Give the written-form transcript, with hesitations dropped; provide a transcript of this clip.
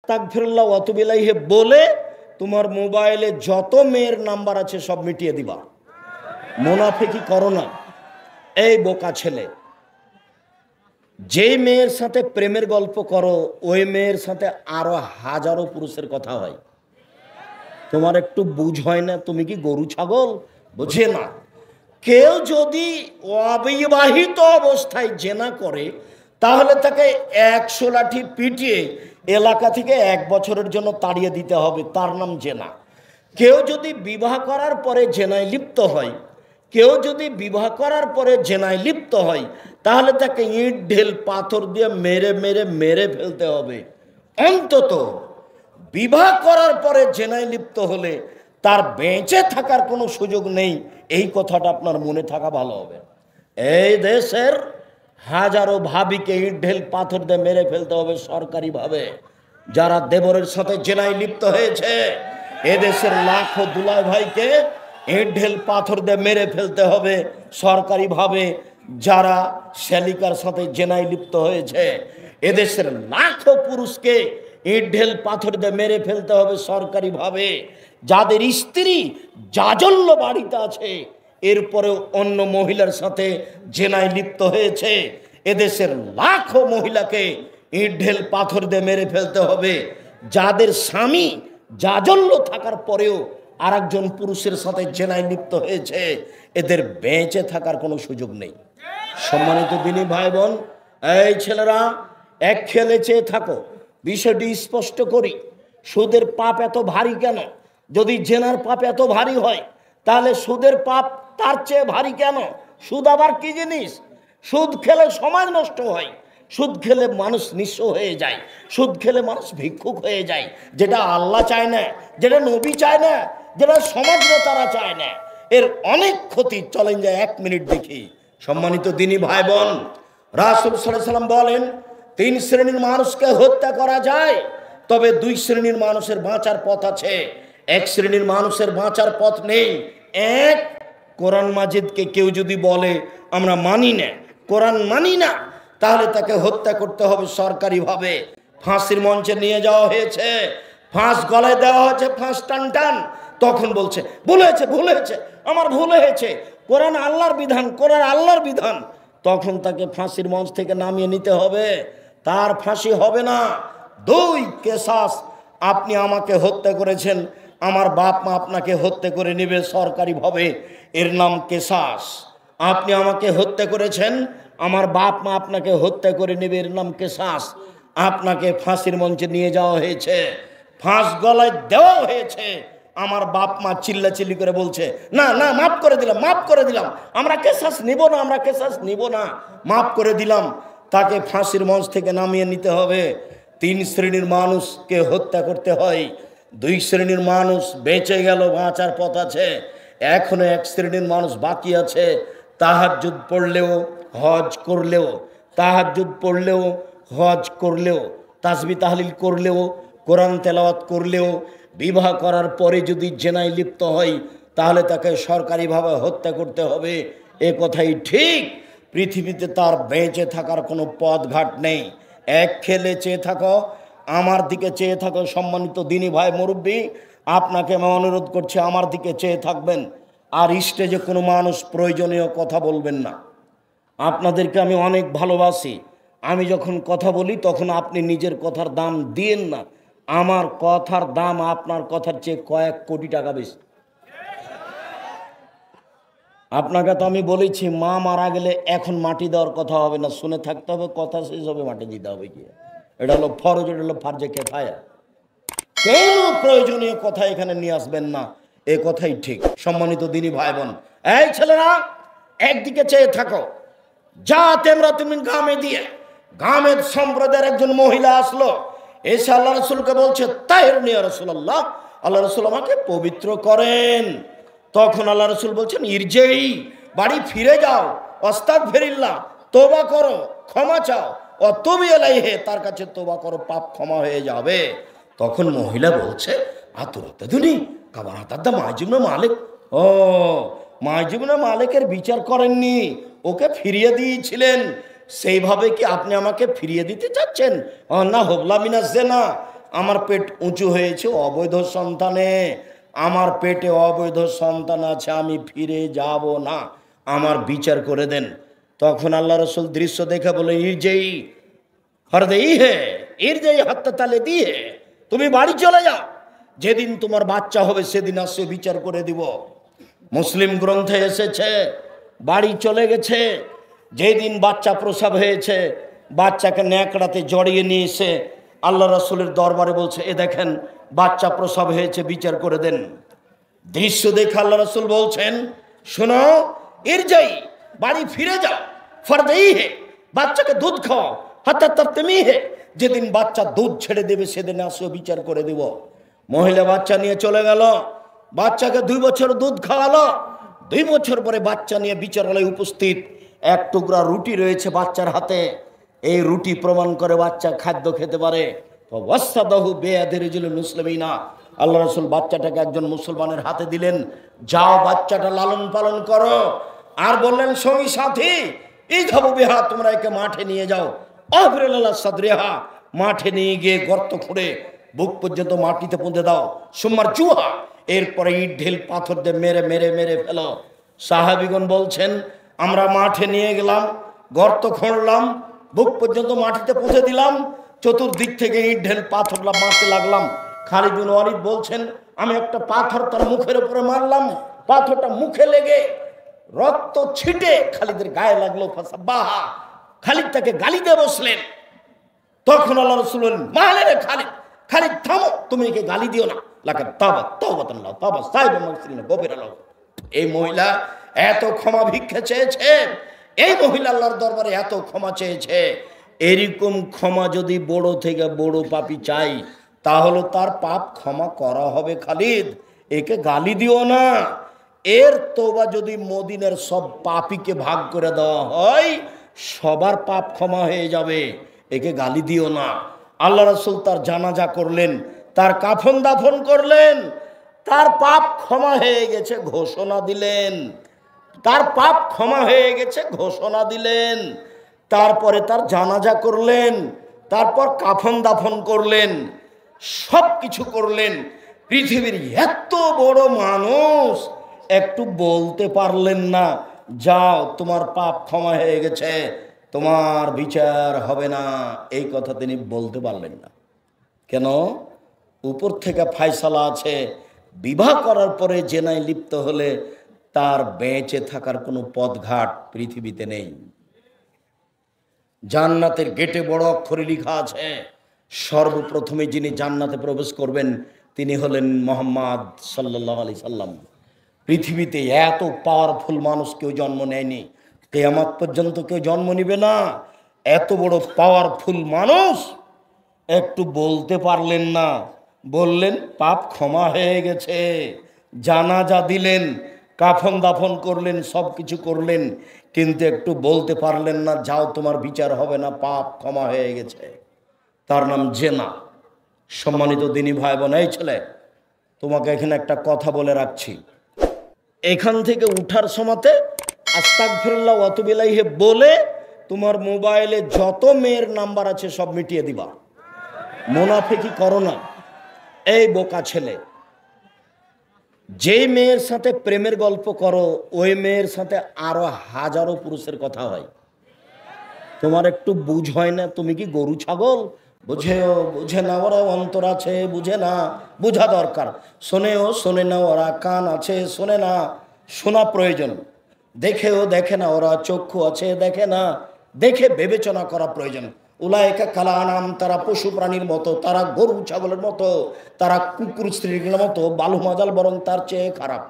আস্তাগফিরুল্লাহ ওয়া আতুবু ইলাইহি বলে তোমার মোবাইলে যত মেয়ের নাম্বার আছে সব মিটিয়ে দিবা। মুনাফিকি করো না। এই বোকা ছেলে, যেই মেয়ের সাথে প্রেমের গল্প করো ওই মেয়ের সাথে আরো হাজারো পুরুষের কথা হয়। তোমার একটু বুঝ হয় না? তুমি কি গরু ছাগল? বুঝে না। কেউ যদি অবিবাহিত অবস্থায় জেনা করে তাহলে তাকে 100 লাঠি পিটিয়ে এলাকা থেকে 1 বছরের জন্য তাড়িয়ে দিতে হবে, তার নাম জেনা। কেউ যদি বিবাহ করার পরে জেনায় লিপ্ত হয়, কেউ যদি বিবাহ করার পরে জেনায় লিপ্ত হয় তাহলে তাকে ইট ঢেল পাথর দিয়ে মেরে মেরে মেরে ফেলতে হবে। অন্তত বিবাহ করার পরে জেনায় লিপ্ত হলে তার বেঁচে থাকার কোনো সুযোগ নেই, এই কথাটা আপনার মনে থাকা ভালো হবে। এই দেশের হাজারো ভাবিকে ইট ঢেল পাথর দিয়ে মেরে ফেলতে হবে সরকারিভাবে। যারা দেবরের সাথে জেনায় লিপ্ত হয়েছে এদেশের লাখো দুলাই ভাইকে ইট ঢেল পাথর দিয়ে মেরে ফেলতে হবে সরকারিভাবে। যারা শ্যালিকার সাথে জেনায় লিপ্ত হয়েছে এদেশের লাখো পুরুষকে ইট ঢেল পাথর দিয়ে মেরে ফেলতে হবে সরকারিভাবে। যাদের স্ত্রী জাজল্য বাড়িতে আছে এরপরেও অন্য মহিলার সাথে জেনায় লিপ্ত হয়েছে এদেশের লাখো মহিলাকে ইট ঢেল পাথর দিয়ে মেরে ফেলতে হবে। যাদের স্বামী জাজল্য থাকার পরেও আরেকজন পুরুষের সাথে জেনায় লিপ্ত হয়েছে এদের বেঁচে থাকার কোনো সুযোগ নেই। সম্মানিত দিনী ভাই বোন, এই ছেলেরা এক খেলে চেয়ে থাকো। বিষয়টি স্পষ্ট করি, সুদের পাপ এত ভারী কেন? যদি জেনার পাপ এত ভারী হয় তাহলে সুদের পাপ তার চেয়ে ভারী কেন? সুদ আবার কি জিনিস? সুদ খেলে সমাজ নষ্ট হয়, সুদ খেলে মানুষ নিঃস্ব হয়ে যায়, সুদ খেলে মানুষ ভিক্ষুক হয়ে যায়। যেটা আল্লাহ চায় না, যেটা নবী চায় না, যেটা সমাজ নেতারা চায় না, এর অনেক ক্ষতি। চলেন যায় 1 মিনিট দেখি। সম্মানিত দিনী ভাই বোন, রাসূল সাল্লাল্লাহু আলাইহি ওয়াসাল্লাম বলেন 3 শ্রেণীর মানুষকে হত্যা করা যায়, তবে 2 শ্রেণীর মানুষের বাঁচার পথ আছে। 1 শ্রেণীর মানুষের বাঁচার পথ নেই। এক, কোরআন মাজিদকে কেউ যদি বলে আমরা মানি না, কোরআন মানি না, তাহলে তাকে হত্যা করতে হবে সরকারিভাবে। ফাঁসির মঞ্চে নিয়ে যাওয়া হয়েছে, ফাঁস গলায় দেওয়া হয়েছে, ফাঁস টান টান, তখন বলছে ভুল হয়েছে, ভুল হয়েছে, আমার ভুল হয়েছে, কোরআন আল্লাহর বিধান, কোরআন আল্লাহর বিধান। তখন তাকে ফাঁসির মঞ্চ থেকে নামিয়ে নিতে হবে, তার ফাঁসি হবে না। 2, কেসাস, আপনি আমাকে হত্যা করেছেন, আমার বাপ মা আপনাকে হত্যা করে নেবে সরকারিভাবে, এর নাম কেসাস। আপনি আমাকে হত্যা করেছেন, আমার বাপ মা আপনাকে হত্যা করে নেবে, এর নাম কেসাস। আপনাকে ফাঁসির মঞ্চে নিয়ে যাওয়া হয়েছে, ফাঁস গলায় দেওয়া হয়েছে, আমার বাপ মা চিল্লাচিল্লি করে বলছে না না মাফ করে দিলাম, মাফ করে দিলাম, আমরা কেসাস নিব না, আমরা কেসাস নিব না, মাফ করে দিলাম। তাকে ফাঁসির মঞ্চ থেকে নামিয়ে নিতে হবে। 3 শ্রেণীর মানুষকে হত্যা করতে হয়, 2 শ্রেণীর মানুষ বেঁচে গেল, বাঁচার পথ আছে। এখনো 1 শ্রেণীর মানুষ বাকি আছে। তাহাজ্জুদ পড়লেও, হজ করলেও, তাহাজ্জুদ পড়লেও, হজ করলেও, তাসবিহ তাহলিল করলেও, কোরআন তেলাওয়াত করলেও, বিবাহ করার পরে যদি জেনায় লিপ্ত হয় তাহলে তাকে সরকারিভাবে হত্যা করতে হবে। এ কথাই ঠিক। পৃথিবীতে তার বেঁচে থাকার কোনো পথ ঘাট নেই। এক খেলে চেয়ে থাকো, আমার দিকে চেয়ে থাকো। সম্মানিত দিনী ভাই মুরব্বী, আপনাকে আমি অনুরোধ করছি আমার দিকে চেয়ে থাকবেন, আর স্টেজে কোনো মানুষ প্রয়োজনীয় কথা বলবেন না। আপনাদেরকে আমি অনেক ভালোবাসি, আমি যখন কথা বলি তখন আপনি নিজের কথার দাম দিয়েন না। আমার কথার দাম আপনার কথার চেয়ে কয়েক কোটি টাকা বেশি। আপনাকে তো আমি বলেছি মা মারা গেলে এখন মাটি দেওয়ার কথা হবে না, শুনে থাকতে হবে, কথা শেষ হবে মাটি দিতে হবে। কি এটা হলো ফরজ, এটা হলো ফারজে কিফায়া। কোনো প্রয়োজনীয় কথা এখানে নিয়ে আসবেন না, এ কথাই ঠিক। সম্মানিত দিনী ভাই বোন, এই ছেলেরা একদিকে চেয়ে থাকো। যা তেমরা তুমি গ্রামে দিয়ে, গ্রামের সম্প্রদায়ের একজন মহিলা আসলো, এসে আল্লাহ রসুলকে বলছে তাহিরুনি ইয়া রাসূলুল্লাহ, আল্লাহ রসুল আমাকে পবিত্র করেন। তখন আল্লাহ রসুল বলছেন ইরজেই, বাড়ি ফিরে যাও, আস্তাগফিরুল্লাহ, তওবা করো, ক্ষমা চাও, অতুবু ইলাইহি, তার কাছে তওবা করো, পাপ ক্ষমা হয়ে যাবে। তখন মহিলা বলছে আতুরাতাদুনি কাবারাতাদ্দা মাইজুবনা মালিক। ও, মাইজুবনা মালিকের বিচার করেননি, ওকে ফিরিয়ে দিয়েছিলেন, সেইভাবে কি আপনি আমাকে ফিরিয়ে দিতে চাচ্ছেন? না হবলা মিনাজ না, আমার পেট উঁচু হয়েছে অবৈধ সন্তানে, আমার পেটে অবৈধ সন্তান আছে, আমি ফিরে যাব না, আমার বিচার করে দেন। তখন আল্লাহ রসুল দৃশ্য দেখে বলে, ইরজেই হরদেই হে, ইরজেই হাত্তা তালে দিয়ে, তুমি বাড়ি চলে যাও, যেদিন তোমার বাচ্চা হবে সেদিন আসে বিচার করে দিব। মুসলিম গ্রন্থে এসেছে বাড়ি চলে গেছে, যেদিন বাচ্চা প্রসব হয়েছে বাচ্চাকে ন্যাকড়াতে জড়িয়ে নিয়ে এসে আল্লাহ রসুলের দরবারে বলছে, এ দেখেন বাচ্চা প্রসব হয়েছে, বিচার করে দেন। দৃশ্য দেখে আল্লাহ রসুল বলছেন, শোনো, ইরজাই, বাড়ি ফিরে যাও, ফরদেই হে, বাচ্চাকে দুধ খাওয়াও, হাত্তা তাফতেমি হে, যেদিন বাচ্চা দুধ ছেড়ে দেবে সেদিন আসো বিচার করে দেব। মহিলা বাচ্চা নিয়ে চলে গেল, বাচ্চাকে 2 বছর দুধ খাওয়ালো। 2 বছর পরে বাচ্চা নিয়ে বিচারালয়ে উপস্থিত, এক টুকরা রুটি রয়েছে বাচ্চার হাতে, এই রুটি প্রমাণ করে বাচ্চা খাদ্য খেতে পারে। মুসলিমিনা, আল্লাহ রসুল বাচ্চাটাকে একজন মুসলমানের হাতে দিলেন, যাও বাচ্চাটা লালন পালন করো। আর বললেন, সঙ্গী সাথী, এই খাবো বেহা, তোমরা একে মাঠে নিয়ে যাও, সাদরেহা, মাঠে নিয়ে গিয়ে গর্ত খুঁড়ে বুক পর্যন্ত মাটিতে পুঁতে দাও, সোমবার চুহা, এরপরে ইট ঢিল পাথর দিয়ে মেরে মেরে মেরে ফেলো। সাহাবিগণ বলছেন, আমরা মাঠে নিয়ে গেলাম, গর্ত খুঁড়লাম, বুক পর্যন্ত মাটিতে পুঁতে দিলাম, চতুর্দিক থেকে ইট ঢিল পাথর মারতে লাগলাম। খালিদ বিন ওয়ালিদ বলছেন, আমি একটা পাথর তার মুখের উপরে মারলাম, পাথরটা মুখে লেগে রক্ত ছিটে খালিদের গায়ে লাগলো। ফাসাব্বাহা, খালিদ তাকে গালি দিয়ে বসলেন। তখন আল্লাহ রাসূল বললেন, মালে রে খালিদ, খালিদ থামো, তুমি একে গালি দিও না, লাকাদ তাবা তাওবাতাল্লাহ তাবা সাইবা মাগফিরিনা গফির আল্লাহ। এই মহিলা এত ক্ষমা ভিক্ষা চেয়েছে, এই মহিলা আল্লাহর দরবারে এত ক্ষমা চেয়েছে। এরকম ক্ষমা যদি বড় থেকে বড় পাপী চাই, তাহলে তার পাপ ক্ষমা করা হবে। খালিদ, একে গালি দিও না। এর তওবা যদি মদিনার সব পাপীকে ভাগ করে দেওয়া হয়, সবার পাপ ক্ষমা হয়ে যাবে, একে গালি দিও না। আল্লাহ রাসূল তার জানাজা করলেন, তার কাফন দাফন করলেন, তার পাপ ক্ষমা হয়ে গেছে ঘোষণা দিলেন, তার পাপ ক্ষমা হয়ে গেছে ঘোষণা দিলেন। তারপরে তার জানাজা করলেন, তারপর কাফন দাফন করলেন, সব কিছু করলেন। পৃথিবীর এত বড় মানুষ একটু বলতে পারলেন না, যাও তোমার পাপ ক্ষমা হয়ে গেছে, তোমার বিচার হবে না, এই কথা তিনি বলতে পারলেন না। কেন? উপর থেকে ফায়সালা আছে, বিবাহ করার পরে জেনায় লিপ্ত হলে তার বেঁচে থাকার কোনো পথঘাট পৃথিবীতে নেই। জান্নাতের গেটে বড় অক্ষরে লেখা আছে, সর্বপ্রথমে যিনি জান্নাতে প্রবেশ করবেন তিনি হলেন মুহাম্মদ সাল্লাল্লাহু আলাইহি সাল্লাম। পৃথিবীতে এত পাওয়ারফুল মানুষ কেউ জন্ম নেয়নি, কিয়ামত পর্যন্ত কেউ জন্ম নিবে না। এত বড় পাওয়ারফুল মানুষ একটু বলতে পারলেন না, বললেন পাপ ক্ষমা হয়ে গেছে, জানাজা দিলেন, কাফন দাফন করলেন, সব কিছু করলেন, কিন্তু একটু বলতে পারলেন না, যাও তোমার বিচার হবে না, পাপ ক্ষমা হয়ে গেছে। তার নাম জেনা। সম্মানিত দিনী ভাই বোন, এই ছেলে, তোমাকে এখানে একটা কথা বলে রাখছি, এখান থেকে উঠার সময়তে আস্তাগফিরুল্লাহ ওয়া আতুবু ইলাইহি বলে তোমার মোবাইলে যত মেয়ের নাম্বার আছে সব মিটিয়ে দিবা। মুনাফিকি করো না। এই বোকা ছেলে, যে মেয়ের সাথে প্রেমের গল্প করো ওই মেয়ের সাথে আরো হাজারো পুরুষের কথা হয়। তোমার একটু বুঝ হয় না? তুমি কি গরু ছাগল? বুঝেও বুঝে না, ওরা অন্তর আছে, বুঝে না, বোঝা দরকার। শোনেও শোনে না, ওরা কান আছে, শোনে না, শোনা প্রয়োজন। দেখেও দেখে না, ওরা চক্ষু আছে, দেখে না, দেখে বিবেচনা করা প্রয়োজন। উলাইকা কাল আনাম, তারা পশু প্রাণীর মতো, তারা গরু ছাগলের মতো, তারা কুকুর স্ত্রীর মতো, বালু মাজাল বরং তার চেয়ে খারাপ।